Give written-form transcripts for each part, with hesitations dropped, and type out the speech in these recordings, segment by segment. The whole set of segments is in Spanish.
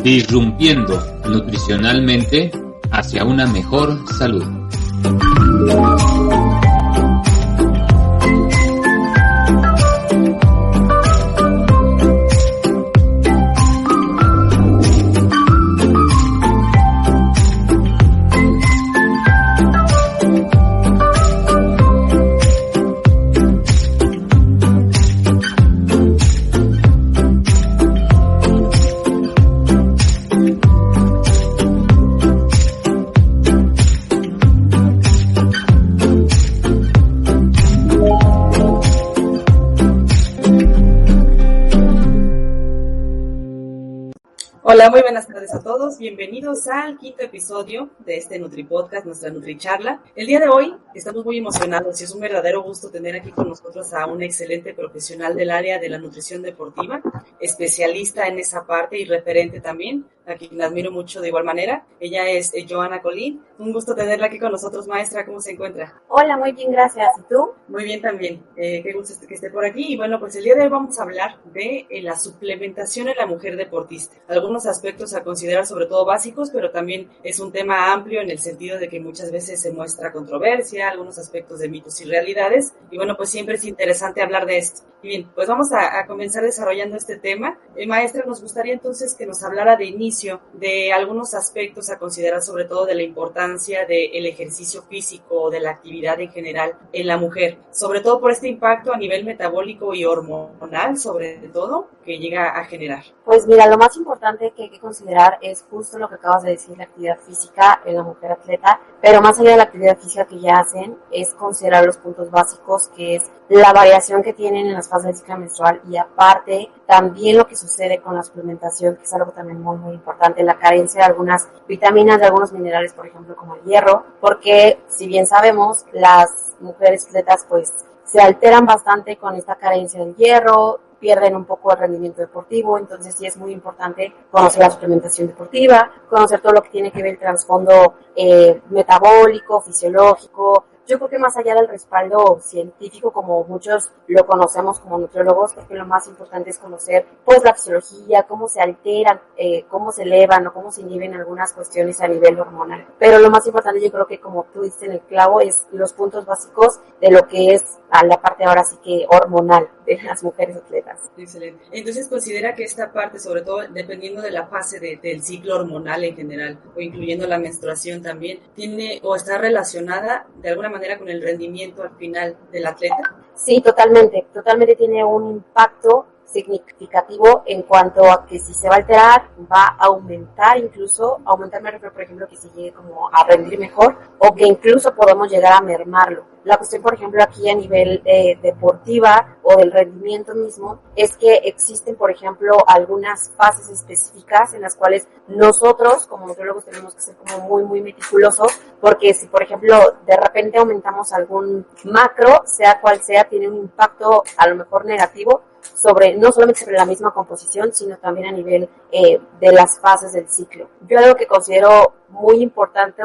disrumpiendo nutricionalmente hacia una mejor salud. Hola, muy buenas tardes a todos. Bienvenidos al quinto episodio de este NutriPodcast, nuestra NutriCharla. El día de hoy estamos muy emocionados y es un verdadero gusto tener aquí con nosotros a una excelente profesional del área de la nutrición deportiva, especialista en esa parte y referente también, a quien admiro mucho de igual manera. Ella es Joana Colín. Un gusto tenerla aquí con nosotros, maestra. ¿Cómo se encuentra? Hola, muy bien, gracias. ¿Y tú? Muy bien también. Qué gusto que esté por aquí. Y bueno, pues el día de hoy vamos a hablar de la suplementación en la mujer deportista. Algunos aspectos a considerar, sobre todo básicos, pero también es un tema amplio en el sentido de que muchas veces se muestra controversia, algunos aspectos de mitos y realidades. Y bueno, pues siempre es interesante hablar de esto. Y bien, pues vamos a comenzar desarrollando este tema. Maestra, nos gustaría entonces que nos hablara de inicio de algunos aspectos a considerar, sobre todo de la importancia del ejercicio físico o de la actividad en general en la mujer, sobre todo por este impacto a nivel metabólico y hormonal, sobre todo, que llega a generar. Pues mira, lo más importante que hay que considerar es justo lo que acabas de decir, la actividad física en la mujer atleta, pero más allá de la actividad física que ya hacen, es considerar los puntos básicos, que es la variación que tienen en las fases del ciclo menstrual y aparte también lo que sucede con la suplementación, que es algo también muy muy importante, la carencia de algunas vitaminas, de algunos minerales, por ejemplo como el hierro, porque si bien sabemos, las mujeres atletas pues se alteran bastante con esta carencia del hierro, pierden un poco el rendimiento deportivo, entonces sí es muy importante conocer la suplementación deportiva, conocer todo lo que tiene que ver el trasfondo metabólico, fisiológico. Yo creo que más allá del respaldo científico, como muchos lo conocemos como nutriólogos, creo que lo más importante es conocer pues la fisiología, cómo se alteran, cómo se elevan o cómo se inhiben algunas cuestiones a nivel hormonal. Pero lo más importante, yo creo que como tú diste en el clavo, es los puntos básicos de lo que es a la parte ahora sí que hormonal de las mujeres atletas. Excelente. Entonces considera que esta parte, sobre todo dependiendo de la fase del ciclo hormonal en general, o incluyendo la menstruación también, tiene o está relacionada de alguna manera con el rendimiento al final del atleta. Sí, totalmente tiene un impacto significativo en cuanto a que si se va a alterar, va a aumentar me refiero por ejemplo que si llegue como a rendir mejor o que incluso podamos llegar a mermarlo. La cuestión, por ejemplo, aquí a nivel deportiva o del rendimiento mismo es que existen, por ejemplo, algunas fases específicas en las cuales nosotros como nutriólogos tenemos que ser como muy, muy meticulosos porque si, por ejemplo, de repente aumentamos algún macro, sea cual sea, tiene un impacto a lo mejor negativo no solamente sobre la misma composición, sino también a nivel de las fases del ciclo. Yo algo que considero muy importante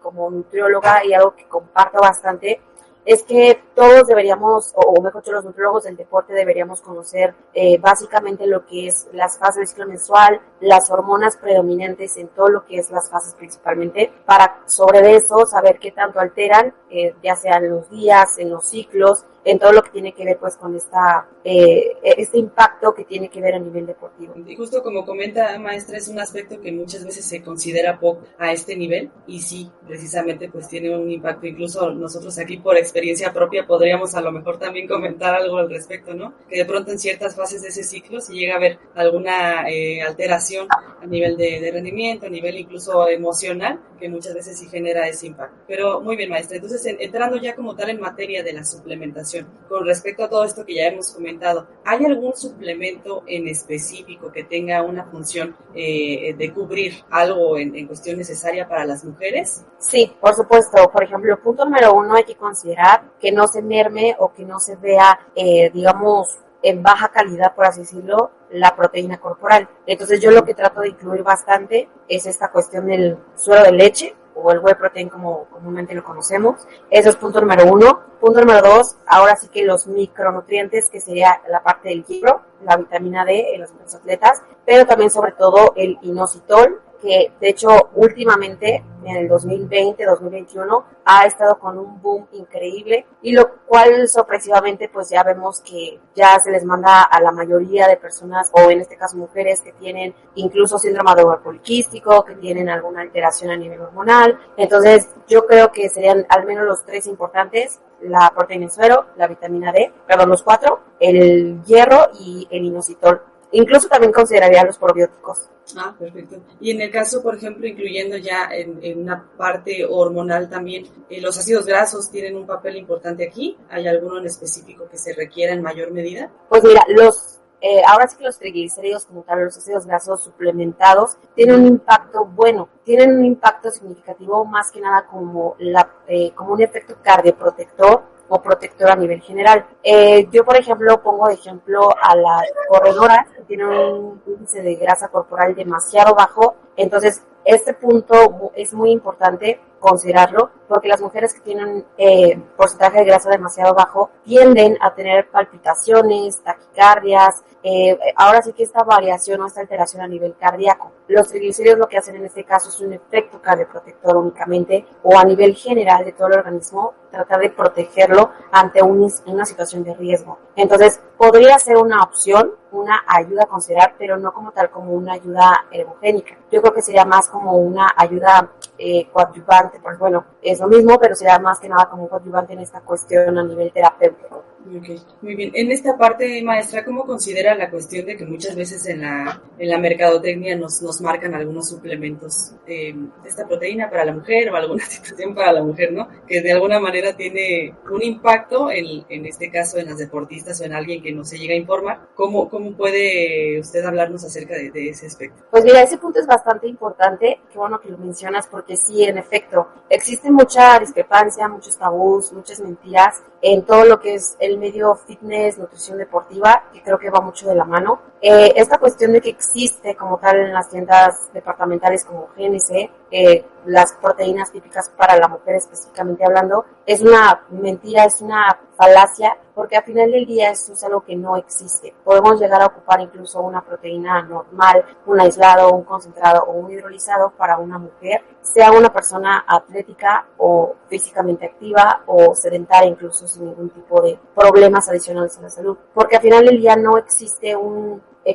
como nutrióloga y algo que comparto bastante es que todos deberíamos, o mejor dicho, los nutriólogos del deporte deberíamos conocer básicamente lo que es las fases del ciclo menstrual, las hormonas predominantes en todo lo que es las fases principalmente, para sobre eso saber qué tanto alteran, ya sea en los días, en los ciclos, en todo lo que tiene que ver pues con este impacto que tiene que ver a nivel deportivo. Y justo como comenta maestra, es un aspecto que muchas veces se considera poco a este nivel y sí, precisamente pues tiene un impacto. Incluso nosotros aquí por experiencia propia podríamos a lo mejor también comentar algo al respecto, ¿no? Que de pronto en ciertas fases de ese ciclo si llega a haber alguna alteración a nivel de rendimiento, a nivel incluso emocional, que muchas veces sí genera ese impacto. Pero muy bien, maestra, entonces entrando ya como tal en materia de la suplementación, con respecto a todo esto que ya hemos comentado, ¿hay algún suplemento en específico que tenga una función de cubrir algo en cuestión necesaria para las mujeres? Sí, por supuesto. Por ejemplo, punto número 1, hay que considerar que no se merme o que no se vea, digamos, en baja calidad, por así decirlo, la proteína corporal. Entonces yo lo que trato de incluir bastante es esta cuestión del suero de leche o el whey protein como comúnmente lo conocemos. Eso es punto número 1. Punto número 2, ahora sí que los micronutrientes, que sería la parte del hierro, la vitamina D en los atletas, pero también sobre todo el inositol, que de hecho últimamente en el 2020-2021 ha estado con un boom increíble, y lo cual sorpresivamente pues ya vemos que ya se les manda a la mayoría de personas, o en este caso mujeres, que tienen incluso síndrome de ovario poliquístico, que tienen alguna alteración a nivel hormonal. Entonces yo creo que serían al menos los 3 importantes: la proteína en suero, la vitamina D, perdón, los 4, el hierro y el inositol. Incluso también consideraría los probióticos. Ah, perfecto. Y en el caso, por ejemplo, incluyendo ya en una parte hormonal también, ¿los ácidos grasos tienen un papel importante aquí? ¿Hay alguno en específico que se requiera en mayor medida? Pues mira, ahora sí que los triglicéridos como tal, los ácidos grasos suplementados, tienen un impacto bueno, tienen un impacto significativo más que nada como un efecto cardioprotector o protector a nivel general. Yo, por ejemplo, pongo de ejemplo a las corredoras que tienen un índice de grasa corporal demasiado bajo. Entonces, este punto es muy importante considerarlo, porque las mujeres que tienen porcentaje de grasa demasiado bajo tienden a tener palpitaciones, taquicardias, ahora sí que esta variación o esta alteración a nivel cardíaco. Los triglicéridos lo que hacen en este caso es un efecto cardioprotector únicamente, o a nivel general de todo el organismo, tratar de protegerlo ante una situación de riesgo. Entonces, podría ser una opción, una ayuda a considerar, pero no como tal como una ayuda ergogénica. Yo creo que sería más como una ayuda coadyuvante, pues bueno, es lo mismo, pero sería más que nada como un coadyuvante en esta cuestión a nivel terapéutico. Okay, muy bien. En esta parte, maestra, ¿cómo considera la cuestión de que muchas veces en la mercadotecnia nos marcan algunos suplementos de esta proteína para la mujer o alguna situación para la mujer, ¿no? Que de alguna manera tiene un impacto en este caso en las deportistas o en alguien que no se llega a informar. ¿Cómo puede usted hablarnos acerca de ese aspecto? Pues mira, ese punto es bastante importante, qué bueno que lo mencionas, porque sí, en efecto, existe mucha discrepancia, muchos tabús, muchas mentiras en todo lo que es el medio fitness, nutrición deportiva, que creo que va mucho de la mano. Esta cuestión de que existe como tal en las tiendas departamentales como GNC, las proteínas típicas para la mujer específicamente hablando, es una mentira, es una falacia, porque al final del día eso es algo que no existe. Podemos llegar a ocupar incluso una proteína normal, un aislado, un concentrado o un hidrolizado para una mujer, sea una persona atlética o físicamente activa o sedentaria, incluso sin ningún tipo de problemas adicionales a la salud, porque al final del día no existe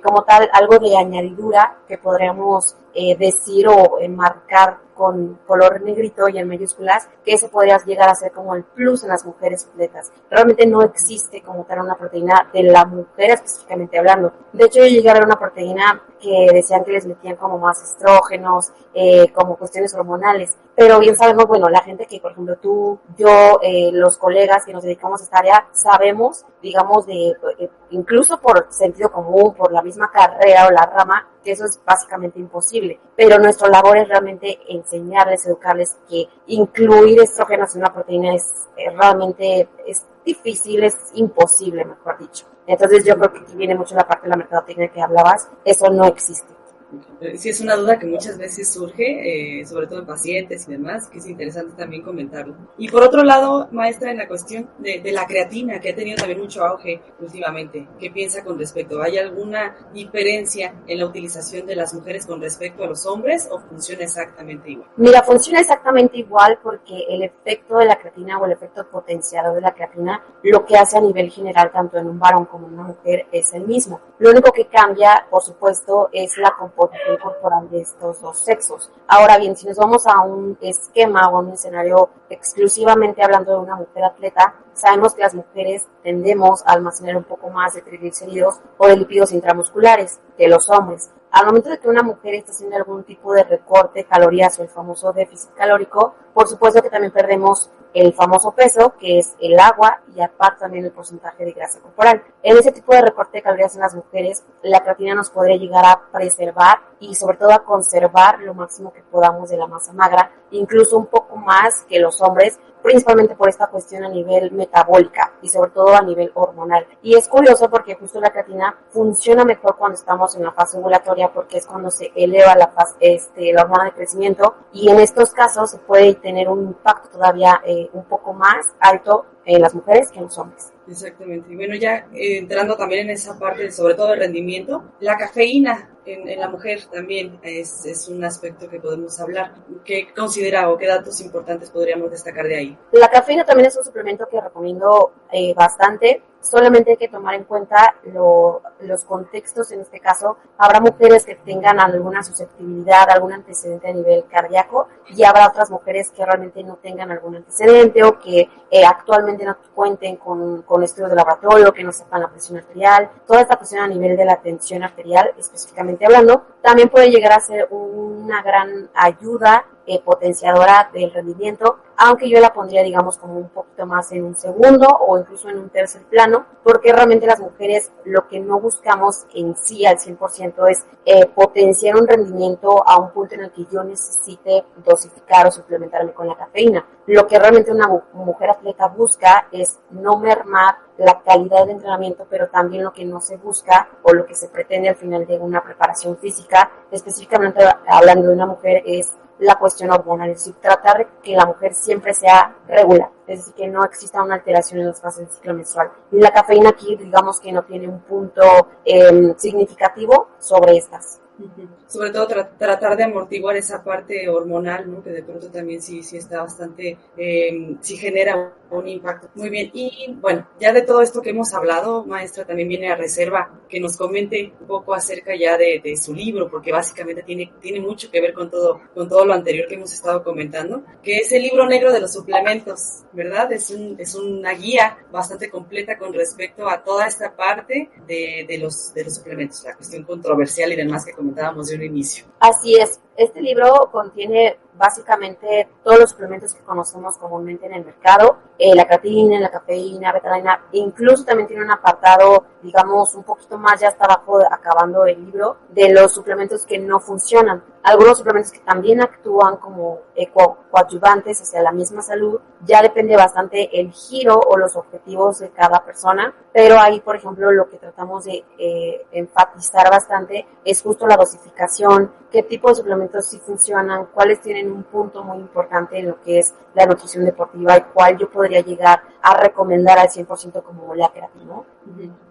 como tal algo de añadidura que podríamos decir o enmarcar con color negrito y en mayúsculas, que eso podría llegar a ser como el plus en las mujeres atletas. Realmente no existe como tal una proteína de la mujer específicamente hablando. De hecho, yo llegué a ver una proteína que decían que les metían como más estrógenos, como cuestiones hormonales, pero bien sabemos, bueno, la gente que, por ejemplo, tú, yo, los colegas que nos dedicamos a esta área, sabemos, digamos, incluso por sentido común, por la misma carrera o la rama, que eso es básicamente imposible, pero nuestra labor es realmente enseñarles, educarles que incluir estrógenos en una proteína realmente es difícil, es imposible, mejor dicho. Entonces yo creo que aquí viene mucho la parte de la mercadotecnia que hablabas, eso no existe. Sí, es una duda que muchas veces surge, sobre todo en pacientes y demás, que es interesante también comentarlo. Y por otro lado, maestra, en la cuestión de la creatina, que ha tenido también mucho auge últimamente, ¿qué piensa con respecto? ¿Hay alguna diferencia en la utilización de las mujeres con respecto a los hombres o funciona exactamente igual? Mira, funciona exactamente igual, porque el efecto de la creatina o el efecto potenciador de la creatina, lo que hace a nivel general, tanto en un varón como en una mujer, es el mismo. Lo único que cambia, por supuesto, es la composición corporal de estos dos sexos. Ahora bien, si nos vamos a un esquema o a un escenario exclusivamente hablando de una mujer atleta, sabemos que las mujeres tendemos a almacenar un poco más de triglicéridos o de lípidos intramusculares que los hombres. Al momento de que una mujer está haciendo algún tipo de recorte de calorías o el famoso déficit calórico, por supuesto que también perdemos el famoso peso, que es el agua, y aparte también el porcentaje de grasa corporal. En ese tipo de recorte de calorías en las mujeres, la creatina nos podría llegar a preservar y sobre todo a conservar lo máximo que podamos de la masa magra, incluso un poco más que los hombres, principalmente por esta cuestión a nivel metabólica y sobre todo a nivel hormonal. Y es curioso porque justo la creatina funciona mejor cuando estamos en la fase ovulatoria, porque es cuando se eleva la hormona de crecimiento, y en estos casos se puede tener un impacto todavía un poco más alto en las mujeres que en los hombres. Exactamente. Y bueno, ya entrando también en esa parte, sobre todo el rendimiento, la cafeína en la mujer también es un aspecto que podemos hablar. ¿Qué considera o qué datos importantes podríamos destacar de ahí? La cafeína también es un suplemento que recomiendo bastante. Solamente hay que tomar en cuenta los contextos. En este caso, habrá mujeres que tengan alguna susceptibilidad, algún antecedente a nivel cardíaco, y habrá otras mujeres que realmente no tengan algún antecedente o que actualmente no cuenten con estudios de laboratorio, que no sepan la presión arterial. Toda esta cuestión a nivel de la tensión arterial, específicamente hablando, también puede llegar a ser una gran ayuda potenciadora del rendimiento, aunque yo la pondría, digamos, como un poquito más en un segundo o incluso en un tercer plano, porque realmente las mujeres lo que no buscamos en sí al 100% es potenciar un rendimiento a un punto en el que yo necesite dosificar o suplementarme con la cafeína. Lo que realmente una mujer atleta busca es no mermar la calidad del entrenamiento, pero también lo que no se busca o lo que se pretende al final de una preparación física, específicamente hablando de una mujer, es la cuestión hormonal, es decir, tratar de que la mujer siempre sea regular, es decir, que no exista una alteración en las fases del ciclo menstrual. Y la cafeína aquí, digamos que no tiene un punto significativo sobre estas. Sobre todo tratar de amortiguar esa parte hormonal, ¿no? Que de pronto también sí está bastante, sí genera un impacto. Muy bien, y bueno, ya de todo esto que hemos hablado, maestra, también viene a reserva que nos comente un poco acerca ya de su libro, porque básicamente tiene mucho que ver con todo lo anterior que hemos estado comentando, que es el libro negro de los suplementos, ¿verdad? Es una guía bastante completa con respecto a toda esta parte de los suplementos, la cuestión controversial y demás que comentábamos de un inicio. Así es. Este libro contiene básicamente todos los suplementos que conocemos comúnmente en el mercado, la creatina, la cafeína, betalanina, incluso también tiene un apartado, digamos, un poquito más ya hasta abajo, acabando el libro, de los suplementos que no funcionan. Algunos suplementos que también actúan como coadyuvantes hacia la misma salud, ya depende bastante el giro o los objetivos de cada persona, pero ahí, por ejemplo, lo que tratamos de enfatizar bastante es justo la dosificación, qué tipo de suplementos sí funcionan, cuáles tienen un punto muy importante en lo que es la nutrición deportiva y cuál yo podría llegar a recomendar al 100% como la creatina, ¿no?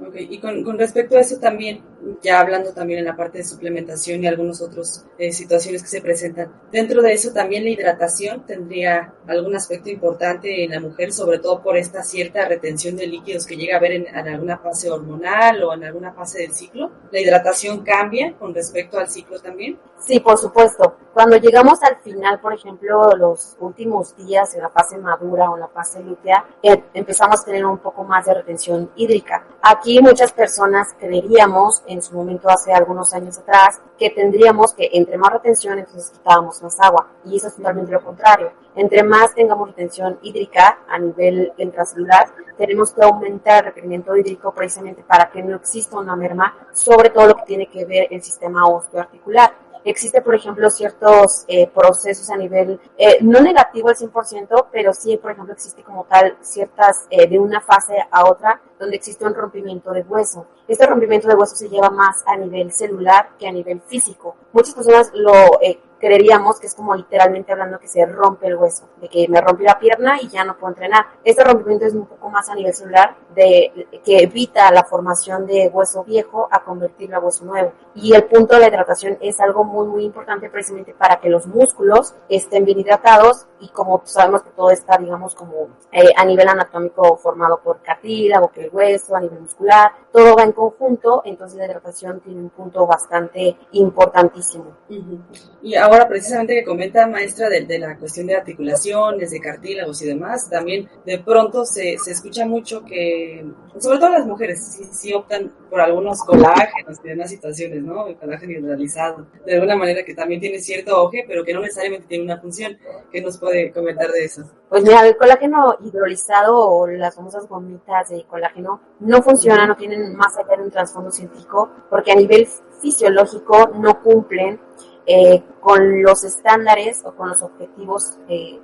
Okay. Y con respecto a eso también, ya hablando también en la parte de suplementación y algunas otras situaciones que se presentan, dentro de eso también la hidratación tendría algún aspecto importante en la mujer, sobre todo por esta cierta retención de líquidos que llega a haber en alguna fase hormonal o en alguna fase del ciclo. ¿La hidratación cambia con respecto al ciclo también? Sí, por supuesto. Cuando llegamos al final, por ejemplo, los últimos días en la fase madura o en la fase lútea, empezamos a tener un poco más de retención hídrica. Aquí muchas personas creeríamos, en su momento hace algunos años atrás, que tendríamos que entre más retención, entonces quitábamos más agua. Y eso es totalmente lo contrario. Entre más tengamos retención hídrica a nivel intracelular, tenemos que aumentar el requerimiento hídrico precisamente para que no exista una merma sobre todo lo que tiene que ver el sistema osteoarticular. Existe, por ejemplo, ciertos procesos a nivel, no negativo al 100%, pero sí, por ejemplo, existe como tal ciertas, de una fase a otra, donde existe un rompimiento de hueso. Este rompimiento de hueso se lleva más a nivel celular que a nivel físico. Muchas personas lo creeríamos que es como literalmente hablando que se rompe el hueso, de que me rompí la pierna y ya no puedo entrenar. Este rompimiento es un poco más a nivel celular, que evita la formación de hueso viejo a convertirlo a hueso nuevo. Y el punto de la hidratación es algo muy, muy importante precisamente para que los músculos estén bien hidratados y como sabemos que todo está, digamos, como a nivel anatómico formado por cartílago, que el hueso, a nivel muscular, todo va en conjunto, entonces la hidratación tiene un punto bastante importantísimo. Y ahora precisamente que comenta maestra de la cuestión de articulaciones, de cartílagos y demás, también de pronto se escucha mucho que, sobre todo las mujeres, sí optan por algunos colágenos y demás situaciones, ¿no? El colágeno hidrolizado, de alguna manera que también tiene cierto auge, pero que no necesariamente tiene una función. ¿Qué nos puede comentar de eso? Pues mira, el colágeno hidrolizado o las famosas gomitas de colágeno no funcionan, no tienen más allá de un trasfondo científico, porque a nivel fisiológico no cumplen con los estándares o con los objetivos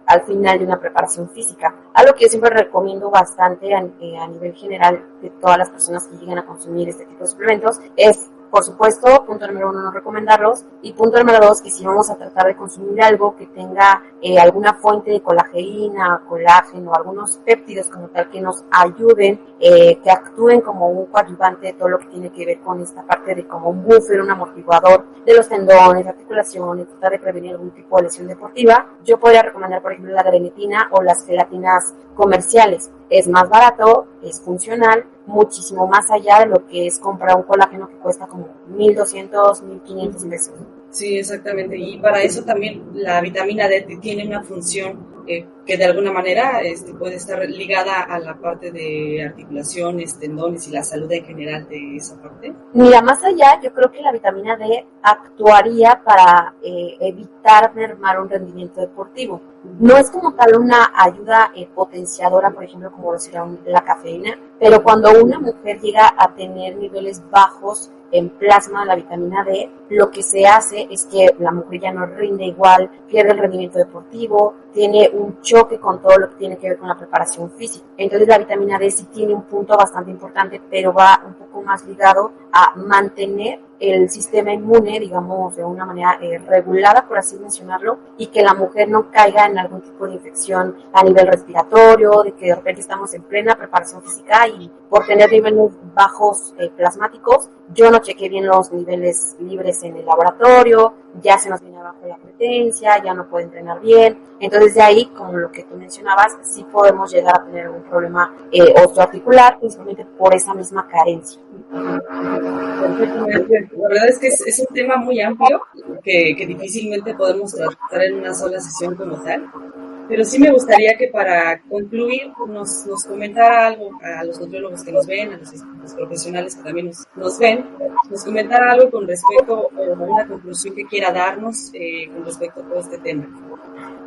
al final de una preparación física. Algo que yo siempre recomiendo bastante a nivel general de todas las personas que llegan a consumir este tipo de suplementos es por supuesto, punto número 1, no recomendarlos. Y punto número 2, que si vamos a tratar de consumir algo que tenga alguna fuente de colagenina, colágeno, algunos péptidos como tal que nos ayuden, que actúen como un coadyuvante de todo lo que tiene que ver con esta parte de como un buffer, un amortiguador de los tendones, articulaciones, tratar de prevenir algún tipo de lesión deportiva, yo podría recomendar, por ejemplo, la grenetina o las gelatinas comerciales. Es más barato, es funcional, muchísimo más allá de lo que es comprar un colágeno que cuesta como 1,200, 1,500 pesos. Sí, exactamente. Y para eso también la vitamina D tiene una función que de alguna manera puede estar ligada a la parte de articulaciones, tendones y la salud en general de esa parte. Mira, más allá, yo creo que la vitamina D actuaría para evitar mermar un rendimiento deportivo. No es como tal una ayuda potenciadora, por ejemplo, como lo sería la cafeína, pero cuando una mujer llega a tener niveles bajos en plasma de la vitamina D, lo que se hace es que la mujer ya no rinde igual, pierde el rendimiento deportivo, tiene un choque con todo lo que tiene que ver con la preparación física. Entonces la vitamina D sí tiene un punto bastante importante, pero va un poco más ligado a mantener el sistema inmune, digamos, de una manera regulada, por así mencionarlo, y que la mujer no caiga en algún tipo de infección a nivel respiratorio, de que de repente estamos en plena preparación física y por tener niveles bajos plasmáticos, yo no chequé bien los niveles libres en el laboratorio, ya se nos viene abajo la potencia, ya no puede entrenar bien. Entonces de ahí, como lo que tú mencionabas, sí podemos llegar a tener un problema osteoarticular, principalmente por esa misma carencia. La verdad es que es un tema muy amplio que difícilmente podemos tratar en una sola sesión como tal. Pero sí me gustaría que para concluir nos comentara algo a los nutriólogos que nos ven, a los profesionales que también nos ven, nos comentara algo con respecto a una conclusión que quiera darnos con respecto a todo este tema.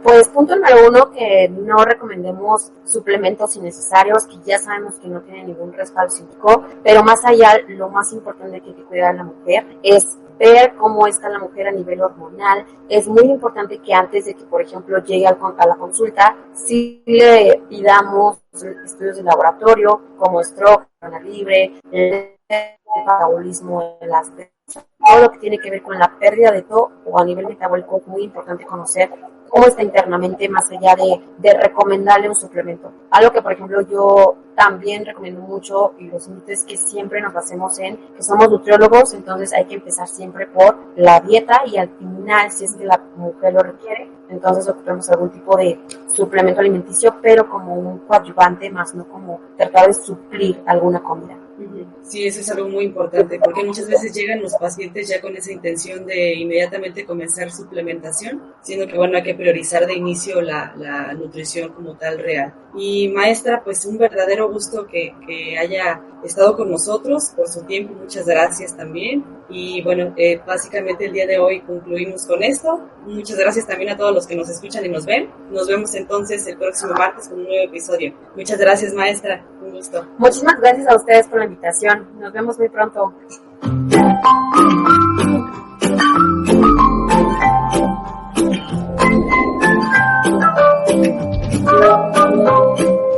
Pues punto número 1, que no recomendemos suplementos innecesarios que ya sabemos que no tienen ningún respaldo científico, pero más allá, lo más importante que hay que cuidar a la mujer es ver cómo está la mujer a nivel hormonal. Es muy importante que antes de que, por ejemplo, llegue a la consulta, sí le pidamos estudios de laboratorio como estrógeno libre, el metabolismo de las todo lo que tiene que ver con la pérdida de todo o a nivel metabólico. Es muy importante conocer cómo está internamente, más allá de recomendarle un suplemento. Algo que, por ejemplo, yo también recomiendo mucho y los invito es que siempre nos basemos en que somos nutriólogos, entonces hay que empezar siempre por la dieta y al final, si es que la mujer lo requiere, entonces ocupemos algún tipo de suplemento alimenticio, pero como un coadyuvante más, no como tratar de suplir alguna comida. Sí, eso es algo muy importante, porque muchas veces llegan los pacientes ya con esa intención de inmediatamente comenzar suplementación, siendo que, bueno, hay que priorizar de inicio la nutrición como tal real. Y maestra, pues un verdadero gusto que haya estado con nosotros, por su tiempo, muchas gracias también. Y bueno, básicamente el día de hoy concluimos con esto. Muchas gracias también a todos los que nos escuchan y nos ven. Nos vemos entonces el próximo martes con un nuevo episodio. Muchas gracias, maestra. Un gusto. Muchísimas gracias a ustedes por la invitación. Nos vemos muy pronto.